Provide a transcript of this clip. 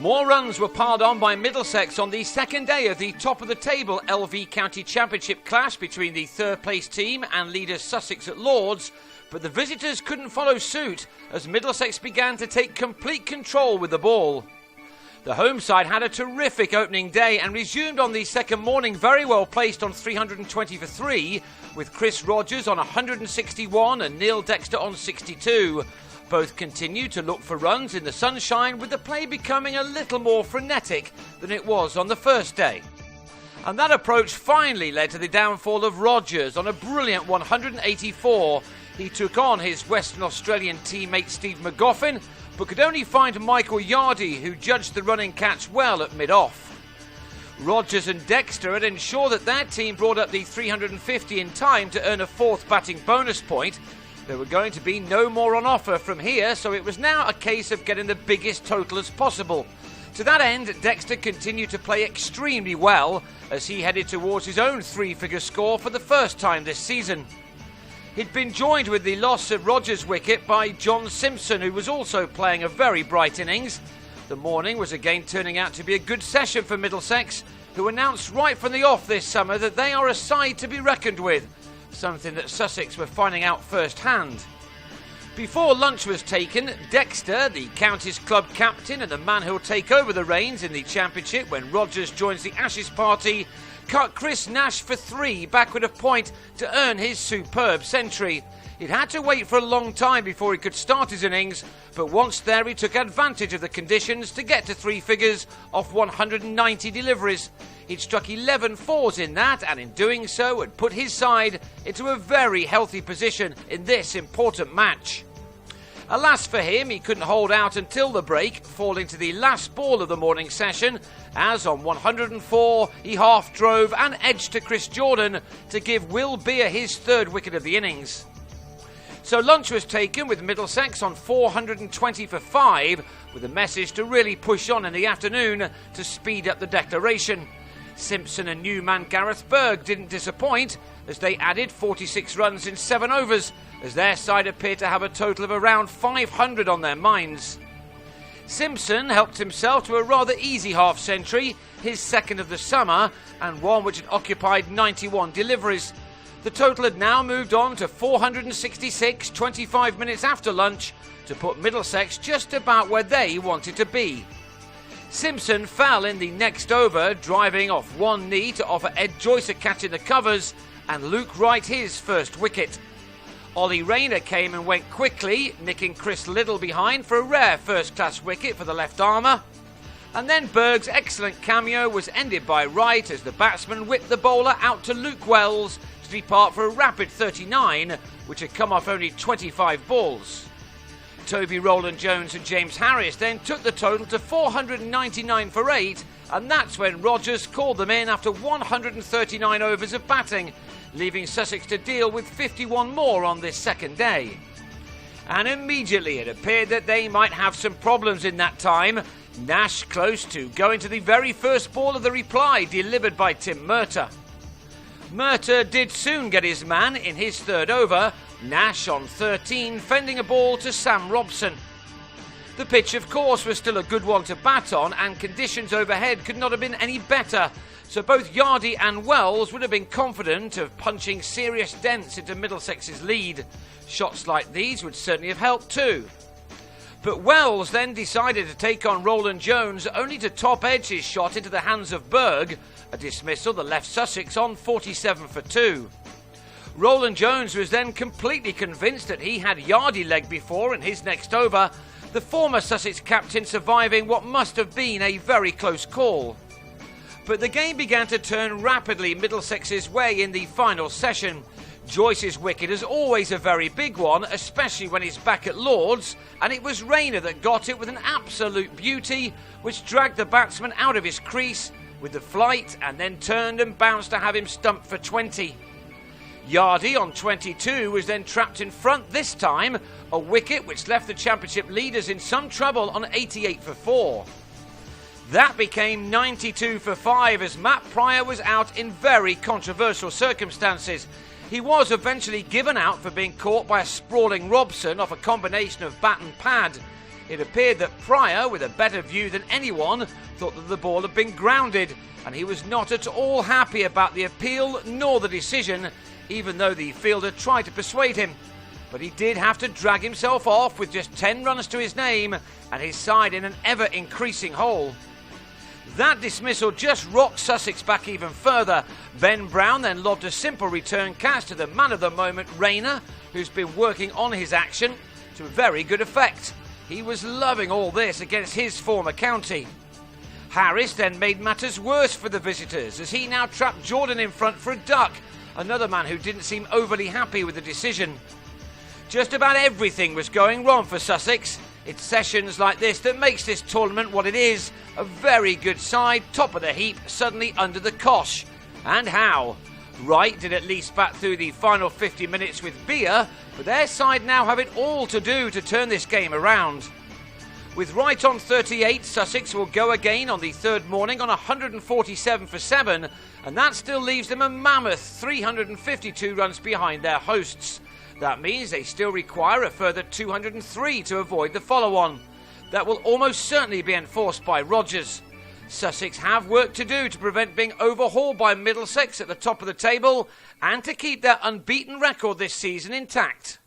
More runs were piled on by Middlesex on the second day of the top-of-the-table LV County Championship clash between the third-place team and leaders Sussex at Lords, but the visitors couldn't follow suit as Middlesex began to take complete control with the ball. The home side had a terrific opening day and resumed on the second morning very well placed on 320 for 3, with Chris Rogers on 161 and Neil Dexter on 62. Both continued to look for runs in the sunshine, with the play becoming a little more frenetic than it was on the first day. And that approach finally led to the downfall of Rogers on a brilliant 184. He took on his Western Australian teammate Steve McGoffin, but could only find Michael Yardy, who judged the running catch well at mid-off. Rogers and Dexter had ensured that their team brought up the 350 in time to earn a fourth batting bonus point. There were going to be no more on offer from here, so it was now a case of getting the biggest total as possible. To that end, Dexter continued to play extremely well as he headed towards his own three-figure score for the first time this season. He'd been joined with the loss of Rogers' wicket by John Simpson, who was also playing a very bright innings. The morning was again turning out to be a good session for Middlesex, who announced right from the off this summer that they are a side to be reckoned with, something that Sussex were finding out firsthand. Before lunch was taken, Dexter, the county's club captain and the man who'll take over the reins in the championship when Rogers joins the Ashes party, cut Chris Nash for 3 backward of point to earn his superb century. He'd had to wait for a long time before he could start his innings, but once there he took advantage of the conditions to get to 3 figures off 190 deliveries. He'd struck 11 fours in that, and in doing so had put his side into a very healthy position in this important match. Alas for him, he couldn't hold out until the break, falling to the last ball of the morning session, as on 104 he half drove and edged to Chris Jordan to give Will Beer his third wicket of the innings. So lunch was taken with Middlesex on 420 for 5, with a message to really push on in the afternoon to speed up the declaration. Simpson and new man Gareth Berg didn't disappoint as they added 46 runs in 7 overs, as their side appeared to have a total of around 500 on their minds. Simpson helped himself to a rather easy half-century, his second of the summer, and one which had occupied 91 deliveries. The total had now moved on to 466 25 minutes after lunch to put Middlesex just about where they wanted to be. Simpson fell in the next over, driving off one knee to offer Ed Joyce a catch in the covers and Luke Wright his first wicket. Ollie Rayner came and went quickly, nicking Chris Liddle behind for a rare first-class wicket for the left-armer. And then Berg's excellent cameo was ended by Wright as the batsman whipped the bowler out to Luke Wells to depart for a rapid 39, which had come off only 25 balls. Toby Rowland-Jones and James Harris then took the total to 499 for 8, and that's when Rogers called them in after 139 overs of batting, leaving Sussex to deal with 51 more on this second day. And immediately it appeared that they might have some problems in that time. Nash close to going to the very first ball of the reply delivered by Tim Murtagh. Murtagh did soon get his man in his third over, Nash on 13 fending a ball to Sam Robson. The pitch of course was still a good one to bat on, and conditions overhead could not have been any better, so both Yardy and Wells would have been confident of punching serious dents into Middlesex's lead. Shots like these would certainly have helped too. But Wells then decided to take on Rowland-Jones, only to top edge his shot into the hands of Berg, a dismissal that left Sussex on 47 for 2. Rowland-Jones was then completely convinced that he had Yardy legged before in his next over, the former Sussex captain surviving what must have been a very close call. But the game began to turn rapidly Middlesex's way in the final session. Joyce's wicket is always a very big one, especially when he's back at Lords, and it was Rayner that got it with an absolute beauty, which dragged the batsman out of his crease with the flight and then turned and bounced to have him stumped for 20. Yardy on 22 was then trapped in front this time, a wicket which left the championship leaders in some trouble on 88 for 4. That became 92 for 5 as Matt Pryor was out in very controversial circumstances. He was eventually given out for being caught by a sprawling Robson off a combination of bat and pad. It appeared that Pryor, with a better view than anyone, thought that the ball had been grounded, and he was not at all happy about the appeal nor the decision, even though the fielder tried to persuade him. But he did have to drag himself off with just 10 runs to his name and his side in an ever-increasing hole. That dismissal just rocked Sussex back even further. Ben Brown then lobbed a simple return catch to the man of the moment, Rayner, who's been working on his action to very good effect. He was loving all this against his former county. Harris then made matters worse for the visitors as he now trapped Jordan in front for a duck, another man who didn't seem overly happy with the decision. Just about everything was going wrong for Sussex. It's sessions like this that makes this tournament what it is, a very good side, top of the heap, suddenly under the cosh. And how? Wright did at least bat through the final 50 minutes with beer, but their side now have it all to do to turn this game around. With Wright on 38, Sussex will go again on the third morning on 147 for 7, and that still leaves them a mammoth 352 runs behind their hosts. That means they still require a further 203 to avoid the follow-on. That will almost certainly be enforced by Rogers. Sussex have work to do to prevent being overhauled by Middlesex at the top of the table and to keep their unbeaten record this season intact.